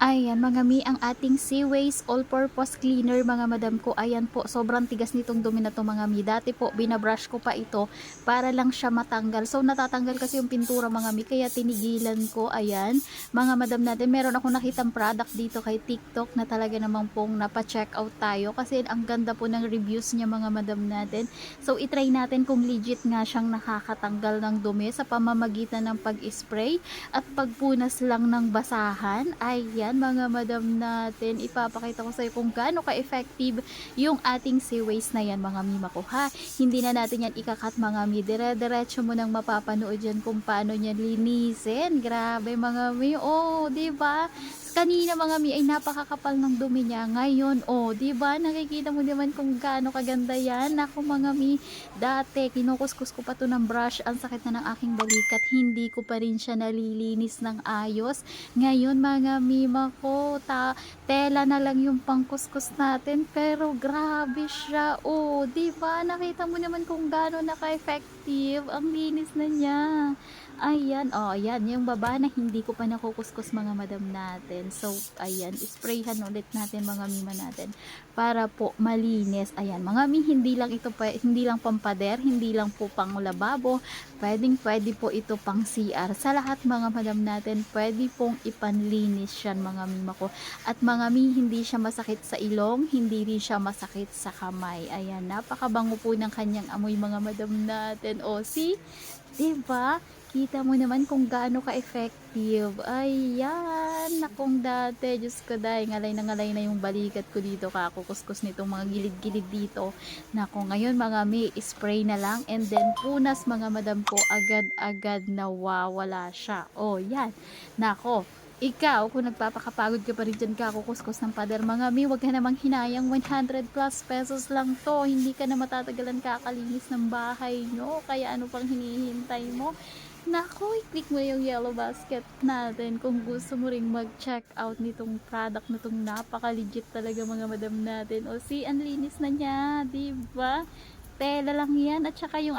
Ayan mga mi, ang ating Seaways All-Purpose Cleaner mga madam ko. Ayan po, sobrang tigas nitong dumi na to mga mi. Dati po, binabrush ko pa ito para lang siya matanggal. So natatanggal kasi yung pintura mga mi, kaya tinigilan ko. Ayan, mga madam natin, meron ako nakitang product dito kay TikTok na talaga namang pong napa-check out tayo. Kasi ang ganda po ng reviews niya mga madam natin. So itry natin kung legit nga siyang nakakatanggal ng dumi sa pamamagitan ng pag-spray at pagpunas lang ng basahan. Ayan mga madam natin, ipapakita ko sa iyo kung gaano ka-effective yung ating Seaways na yan mga mima ko ha. Hindi na natin yan ikakat mga mi, dire-diretso mo nang mapapanood yan kung paano niyan linisin. Grabe mga mi, oh diba? Kanina mga mi ay napakakapal ng dumi niya. Ngayon, oh, 'di ba? Nakikita mo naman kung gaano kaganda 'yan. Ako mga mi, dati kinukuskus ko pa 'to ng brush. Ang sakit na ng aking balikat. Hindi ko pa rin siya nalilinis ng ayos. Ngayon, mga mima ko, tela na lang yung pangkuskus natin. Pero grabe siya. Oh, 'di ba? Nakita mo naman kung gaano naka-effective. Ang linis na niya. Ayan, oh, ayan, yung baba na hindi ko pa nakukuskus mga madam natin. So, ayan, sprayhan ulit natin mga mima natin para po malinis. Ayan, mga mi, hindi lang ito pa, hindi lang pampader, hindi lang po pang lababo, pwede po ito pang CR. Sa lahat mga madam natin, pwede pong ipanlinis yan mga mima ko. At mga mi, hindi siya masakit sa ilong, hindi rin siya masakit sa kamay. Ayan, napakabango po ng kanyang amoy mga madam natin. O, see? Diba? Kita mo naman kung gaano ka-effective. Ayan, nakong dati, Diyos ko dahil, ngalay na yung balikat ko dito, kakukuskus nitong mga gilid-gilid dito. Nako, ngayon mga may, spray na lang, and then punas mga madam ko, agad-agad nawawala siya. Oh, yan. Nako, ikaw, kung nagpapakapagod ka pa rin dyan kakukuskus ng pader mga mi, wag ka namang hinayang, 100 plus pesos lang to. Hindi ka na matatagalan kakalinis ng bahay nyo. Kaya ano pang hinihintay mo? Naku, i-click mo yung yellow basket natin kung gusto mo ring mag-check out nitong product na itong napaka-legit talaga mga madam natin. O see, ang linis na niya, diba? Tela lang yan, at saka yung